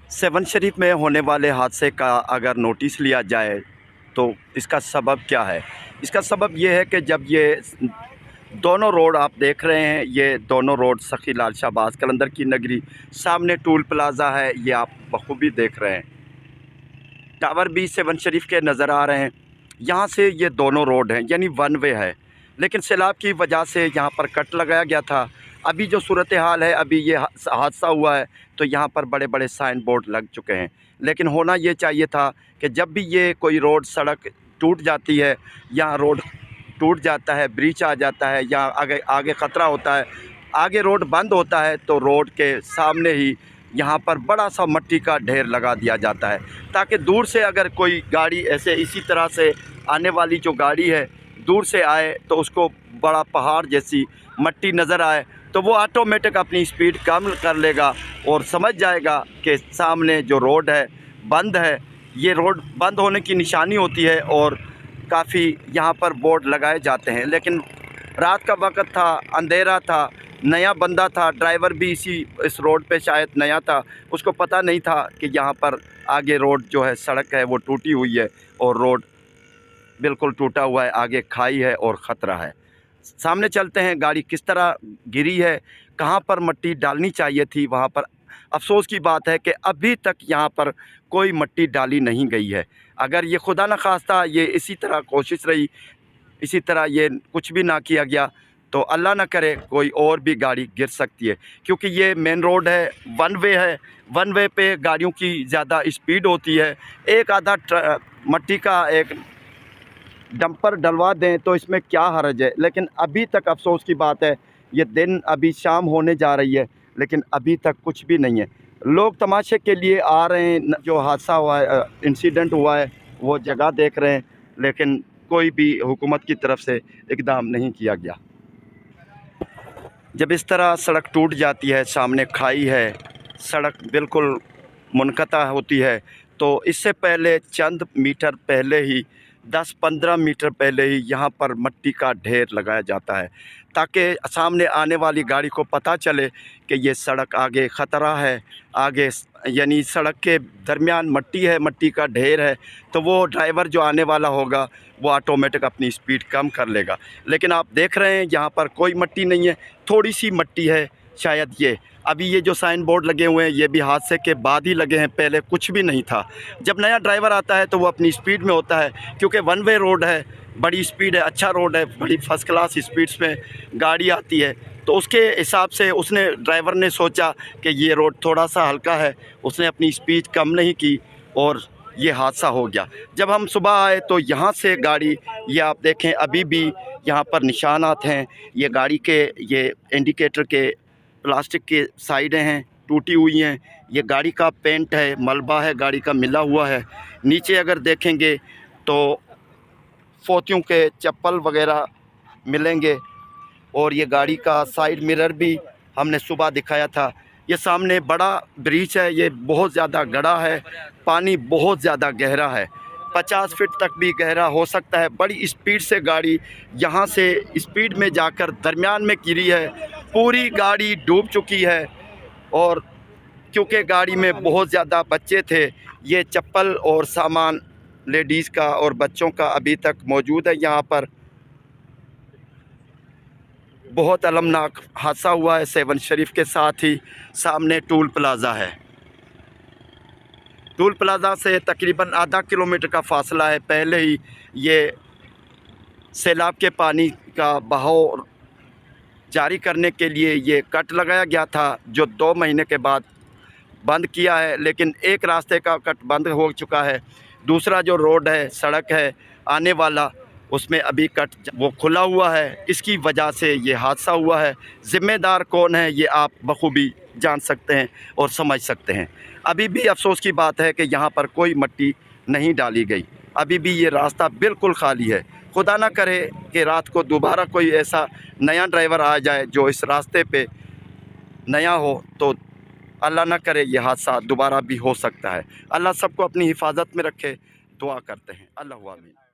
Seven शरीफ में होने वाले हादसे का अगर नोटिस लिया जाए तो इसका सबब क्या है? इसका सबब ये है कि जब ये दोनों रोड आप देख रहे हैं, ये दोनों रोड सखी लाल शाहबाज कलंदर की नगरी, सामने टूल प्लाज़ा है, ये आप बखूबी देख रहे हैं। टावर भी सेवन शरीफ के नज़र आ रहे हैं। यहाँ से ये दोनों रोड हैं, यानी वन वे है, लेकिन सैलाब की वजह से यहाँ पर कट लगाया गया था। अभी जो सूरत हाल है, अभी ये हादसा हुआ है तो यहाँ पर बड़े बड़े साइन बोर्ड लग चुके हैं, लेकिन होना ये चाहिए था कि जब भी ये कोई रोड सड़क टूट जाती है या रोड टूट जाता है, ब्रीच आ जाता है या आगे आगे ख़तरा होता है, आगे रोड बंद होता है, तो रोड के सामने ही यहाँ पर बड़ा सा मिट्टी का ढेर लगा दिया जाता है, ताकि दूर से अगर कोई गाड़ी ऐसे इसी तरह से आने वाली जो गाड़ी है दूर से आए तो उसको बड़ा पहाड़ जैसी मिट्टी नज़र आए तो वो ऑटोमेटिक अपनी स्पीड कम कर लेगा और समझ जाएगा कि सामने जो रोड है बंद है। ये रोड बंद होने की निशानी होती है और काफ़ी यहाँ पर बोर्ड लगाए जाते हैं, लेकिन रात का वक्त था, अंधेरा था, नया बंदा था, ड्राइवर भी इस रोड पे शायद नया था, उसको पता नहीं था कि यहाँ पर आगे रोड जो है सड़क है वो टूटी हुई है और रोड बिल्कुल टूटा हुआ है, आगे खाई है और ख़तरा है। सामने चलते हैं, गाड़ी किस तरह गिरी है, कहाँ पर मिट्टी डालनी चाहिए थी वहाँ पर। अफसोस की बात है कि अभी तक यहाँ पर कोई मिट्टी डाली नहीं गई है। अगर ये खुदा न खास्ता ये इसी तरह कोशिश रही, इसी तरह ये कुछ भी ना किया गया तो अल्लाह ना करे कोई और भी गाड़ी गिर सकती है, क्योंकि ये मेन रोड है, वन वे है। वन वे पे गाड़ियों की ज़्यादा स्पीड होती है। एक आधा मिट्टी का एक डंपर डलवा दें तो इसमें क्या हर्ज है, लेकिन अभी तक अफसोस की बात है, ये दिन अभी शाम होने जा रही है लेकिन अभी तक कुछ भी नहीं है। लोग तमाशे के लिए आ रहे हैं, जो हादसा हुआ है, इंसिडेंट हुआ है, वो जगह देख रहे हैं, लेकिन कोई भी हुकूमत की तरफ से इक़दाम नहीं किया गया। जब इस तरह सड़क टूट जाती है, सामने खाई है, सड़क बिल्कुल मुनक़ता होती है, तो इससे पहले चंद मीटर पहले ही 10-15 मीटर पहले ही यहाँ पर मिट्टी का ढेर लगाया जाता है, ताकि सामने आने वाली गाड़ी को पता चले कि ये सड़क आगे ख़तरा है, आगे यानी सड़क के दरमियान मिट्टी है, मिट्टी का ढेर है, तो वो ड्राइवर जो आने वाला होगा वो ऑटोमेटिक अपनी स्पीड कम कर लेगा। लेकिन आप देख रहे हैं यहाँ पर कोई मिट्टी नहीं है, थोड़ी सी मिट्टी है शायद। ये अभी ये जो साइन बोर्ड लगे हुए हैं ये भी हादसे के बाद ही लगे हैं, पहले कुछ भी नहीं था। जब नया ड्राइवर आता है तो वो अपनी स्पीड में होता है, क्योंकि वन वे रोड है, बड़ी स्पीड है, अच्छा रोड है, बड़ी फर्स्ट क्लास स्पीड्स में गाड़ी आती है, तो उसके हिसाब से उसने ड्राइवर ने सोचा कि ये रोड थोड़ा सा हल्का है, उसने अपनी स्पीड कम नहीं की और ये हादसा हो गया। जब हम सुबह आए तो यहाँ से गाड़ी, ये आप देखें अभी भी यहाँ पर निशानात हैं, ये गाड़ी के ये इंडिकेटर के प्लास्टिक के साइडें हैं, टूटी हुई हैं, ये गाड़ी का पेंट है, मलबा है, गाड़ी का मिला हुआ है। नीचे अगर देखेंगे तो फोतियों के चप्पल वगैरह मिलेंगे और ये गाड़ी का साइड मिरर भी हमने सुबह दिखाया था। ये सामने बड़ा ब्रिज है, ये बहुत ज़्यादा गड़ा है, पानी बहुत ज़्यादा गहरा है, 50 फीट तक भी गहरा हो सकता है। बड़ी स्पीड से गाड़ी यहाँ से स्पीड में जाकर दरमियान में गिरी है, पूरी गाड़ी डूब चुकी है। और क्योंकि गाड़ी में बहुत ज़्यादा बच्चे थे, ये चप्पल और सामान लेडीज़ का और बच्चों का अभी तक मौजूद है यहाँ पर। बहुत अलमनाक हादसा हुआ है सेवन शरीफ के साथ ही सामने टूल प्लाज़ा है। टूल प्लाज़ा से तकरीबन आधा किलोमीटर का फासला है। पहले ही ये सैलाब के पानी का बहाव जारी करने के लिए ये कट लगाया गया था, जो 2 महीने के बाद बंद किया है, लेकिन एक रास्ते का कट बंद हो चुका है, दूसरा जो रोड है, सड़क है आने वाला, उसमें अभी कट वो खुला हुआ है। इसकी वजह से ये हादसा हुआ है। ज़िम्मेदार कौन है ये आप बखूबी जान सकते हैं और समझ सकते हैं। अभी भी अफसोस की बात है कि यहाँ पर कोई मिट्टी नहीं डाली गई, अभी भी ये रास्ता बिल्कुल खाली है। खुदा ना करे कि रात को दोबारा कोई ऐसा नया ड्राइवर आ जाए जो इस रास्ते पे नया हो, तो अल्लाह ना करे ये हादसा दोबारा भी हो सकता है। अल्लाह सबको अपनी हिफाजत में रखे, दुआ करते हैं। अल्लाह आमीन।